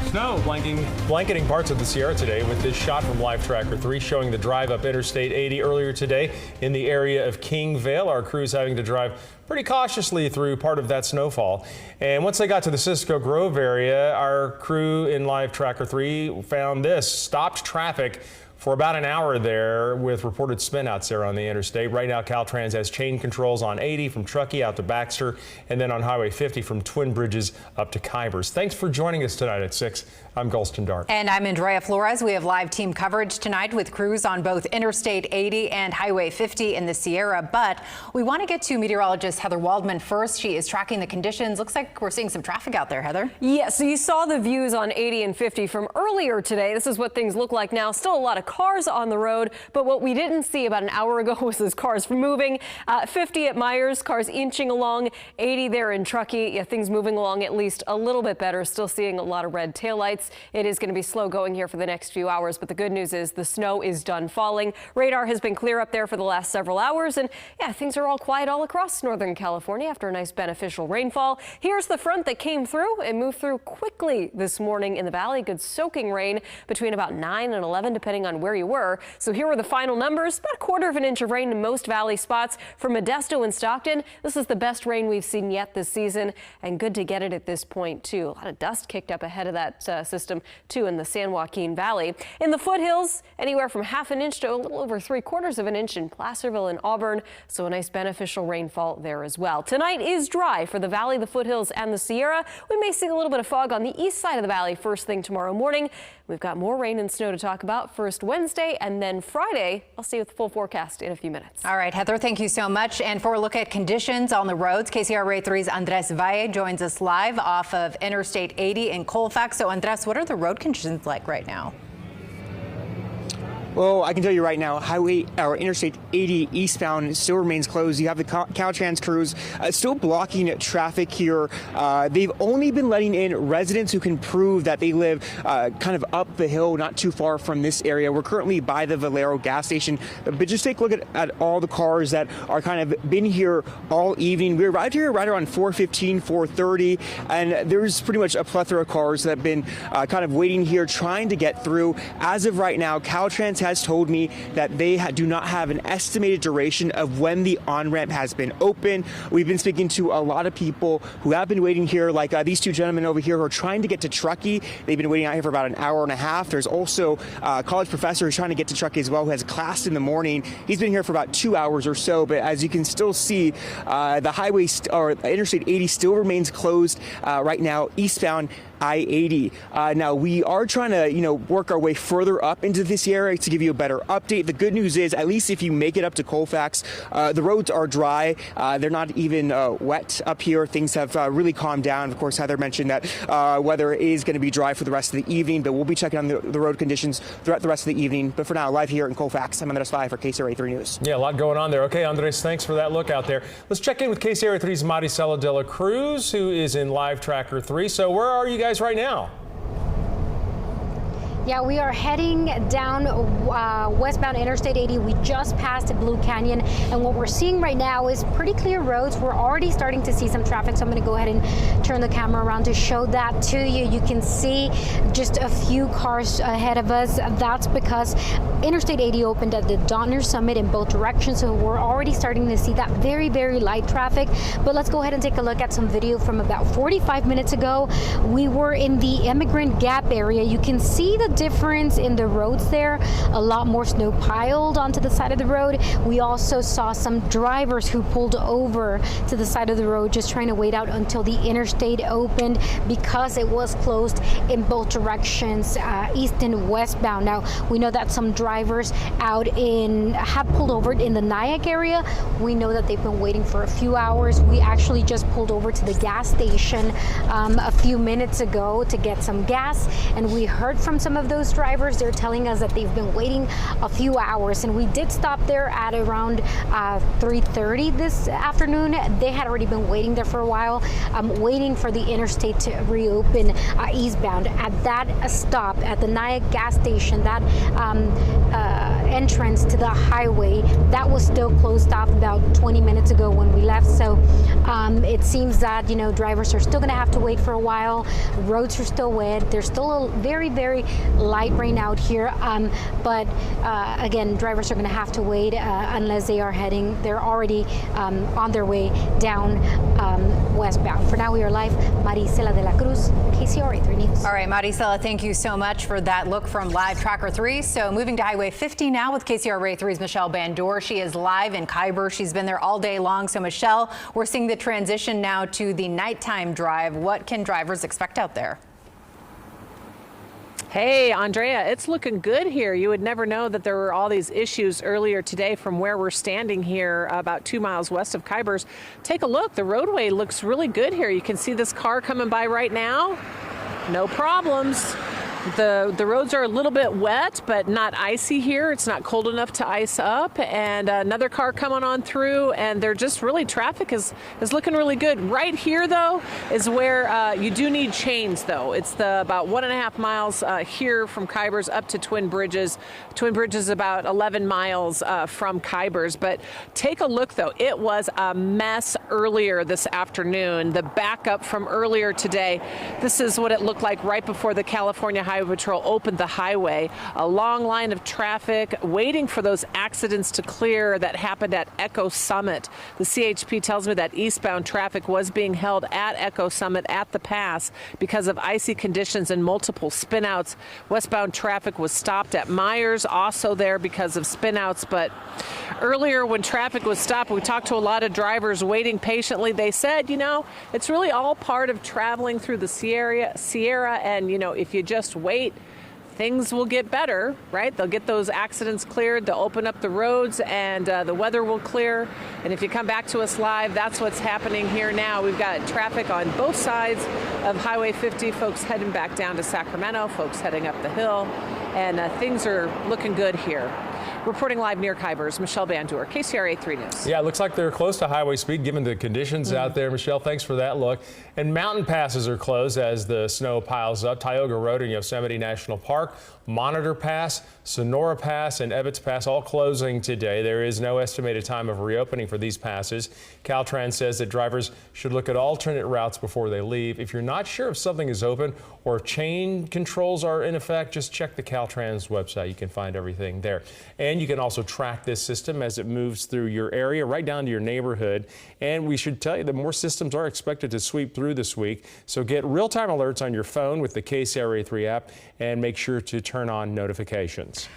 Snow blanketing parts of the Sierra today with this shot from Live Tracker 3 showing the drive up Interstate 80 earlier today in the area of King Vale. Our crews having to drive pretty cautiously through part of that snowfall. And once they got to the Cisco Grove area, our crew in Live Tracker 3 found this, stopped traffic for about an hour there with reported spinouts there on the interstate. Right now, Caltrans has chain controls on 80 from Truckee out to Baxter, and then on Highway 50 from Twin Bridges up to Khyber. Thanks for joining us tonight at 6. I'm Gulston Dart. And I'm Andrea Flores. We have live team coverage tonight with crews on both Interstate 80 and Highway 50 in the Sierra. But we want to get to meteorologist Heather Waldman first. She is tracking the conditions. Looks like we're seeing some traffic out there, Heather. Yeah, so you saw the views on 80 and 50 from earlier today. This is what things look like now. Still a lot of cars on the road, but what we didn't see about an hour ago was those cars moving. 50 at Myers, cars inching along. 80 there in Truckee. Yeah, things moving along at least a little bit better. Still seeing a lot of red taillights. It is going to be slow going here for the next few hours, but the good news is the snow is done falling. Radar has been clear up there for the last several hours, and yeah, things are all quiet all across Northern California after a nice beneficial rainfall. Here's the front that came through and moved through quickly this morning in the valley. Good soaking rain between about 9 and 11, depending on where you were. So here were the final numbers. About a quarter of an inch of rain in most valley spots. For Modesto and Stockton, this is the best rain we've seen yet this season, and good to get it at this point too. A lot of dust kicked up ahead of that system too in the San Joaquin Valley. In the foothills, anywhere from half an inch to a little over 3/4 of an inch in Placerville and Auburn, so a nice beneficial rainfall there as well. Tonight is dry for the valley, the foothills, and the Sierra. We may see a little bit of fog on the east side of the valley first thing tomorrow morning. We've got more rain and snow to talk about first Wednesday and then Friday. I'll see you with the full forecast in a few minutes. All right, Heather, thank you so much. And for a look at conditions on the roads, KCRA 3's Andres Valle joins us live off of Interstate 80 in Colfax. So, Andres, what are the road conditions like right now? Well, I can tell you right now, Interstate 80 eastbound still remains closed. You have the Caltrans crews still blocking traffic here. They've only been letting in residents who can prove that they live kind of up the hill, not too far from this area. We're currently by the Valero gas station, but just take a look at all the cars that are kind of been here all evening. We arrived here right around 4:15, 4:30, and there's pretty much a plethora of cars that have been kind of waiting here, trying to get through. As of right now, Caltrans has told me that they do not have an estimated duration of when the on-ramp has been open. We've been speaking to a lot of people who have been waiting here, like these two gentlemen over here who are trying to get to Truckee. They've been waiting out here for about an hour and a half. There's also a college professor who's trying to get to Truckee as well, who has class in the morning. He's been here for about 2 hours or so, but as you can still see, the highway or Interstate 80 still remains closed right now, eastbound I-80. Now, we are trying to, work our way further up into this area to give you a better update. The good news is, at least if you make it up to Colfax, the roads are dry. They're not even wet up here. Things have really calmed down. Of course, Heather mentioned that weather is going to be dry for the rest of the evening, but we'll be checking on the road conditions throughout the rest of the evening. But for now, live here in Colfax, I'm Andres Valle for KCRA 3 News. Yeah, a lot going on there. Okay, Andres, thanks for that look out there. Let's check in with KCRA 3's Maricela de la Cruz, who is in Live Tracker 3. So where are you guys right now? Yeah, we are heading down westbound Interstate 80. We just passed Blue Canyon, and what we're seeing right now is pretty clear roads. We're already starting to see some traffic, so I'm going to go ahead and turn the camera around to show that to you. You can see just a few cars ahead of us. That's because Interstate 80 opened at the Donner Summit in both directions, so we're already starting to see that very, very light traffic. But let's go ahead and take a look at some video from about 45 minutes ago. We were in the Emigrant Gap area. You can see the difference in the roads there. A lot more snow piled onto the side of the road. We also saw some drivers who pulled over to the side of the road just trying to wait out until the interstate opened because it was closed in both directions, east and westbound. Now, we know that some drivers have pulled over in the Nyack area. We know that they've been waiting for a few hours. We actually just pulled over to the gas station a few minutes ago to get some gas, and we heard from some of those drivers, they're telling us that they've been waiting a few hours, and we did stop there at around 3:30 this afternoon. They had already been waiting there for a while, waiting for the interstate to reopen eastbound. At that stop at the Nyack gas station, that entrance to the highway, that was still closed off about 20 minutes ago when we left. So it seems that, you know, drivers are still going to have to wait for a while. Roads are still wet. There's still a very, very light rain out here. But again, drivers are going to have to wait unless they are heading. They're already on their way down westbound. For now, we are live. Marisela de la Cruz, KCRA 3 News. All right, Marisela, thank you so much for that look from Live Tracker 3. So moving to Highway 50 now with KCRA 3's Michelle Bandor. She is live in Khyber. She's been there all day long. So Michelle, we're seeing the transition now to the nighttime drive. What can drivers expect out there? Hey, Andrea, it's looking good here. You would never know that there were all these issues earlier today from where we're standing here about 2 miles west of Khyber's. Take a look. The roadway looks really good here. You can see this car coming by right now. No problems. The roads are a little bit wet, but not icy here. It's not cold enough to ice up. And another car coming on through, and they're just really, traffic is looking really good. Right here, though, is where you do need chains, though. It's the about 1.5 miles here from Khyber's up to Twin Bridges. Twin Bridges is about 11 miles from Khyber's. But take a look, though. It was a mess earlier this afternoon. The backup from earlier today. This is what it looked like right before the California Highway Patrol opened the highway. A long line of traffic waiting for those accidents to clear that happened at Echo Summit. The CHP tells me that eastbound traffic was being held at Echo Summit at the pass because of icy conditions and multiple spinouts. Westbound traffic was stopped at Myers, also there because of spinouts. But earlier when traffic was stopped, we talked to a lot of drivers waiting patiently. They said, you know, it's really all part of traveling through the Sierra, and, you know, if you just wait, things will get better, right? They'll get those accidents cleared, they'll open up the roads, and the weather will clear. And if you come back to us live, that's what's happening here now. We've got traffic on both sides of Highway 50, folks heading back down to Sacramento, folks heading up the hill, and things are looking good here. Reporting live near Khyber's, Michelle Bandor, KCRA 3 News. Yeah, it looks like they're close to highway speed given the conditions out there. Michelle, thanks for that look. And mountain passes are closed as the snow piles up. Tioga Road in Yosemite National Park, Monitor Pass, Sonora Pass, and Ebbets Pass all closing today. There is no estimated time of reopening for these passes. Caltrans says that drivers should look at alternate routes before they leave. If you're not sure if something is open or if chain controls are in effect, just check the Caltrans website. You can find everything there. And you can also track this system as it moves through your area, right down to your neighborhood. And we should tell you that more systems are expected to sweep through this week. So get real-time alerts on your phone with the KCRA 3 app and make sure to turn on notifications.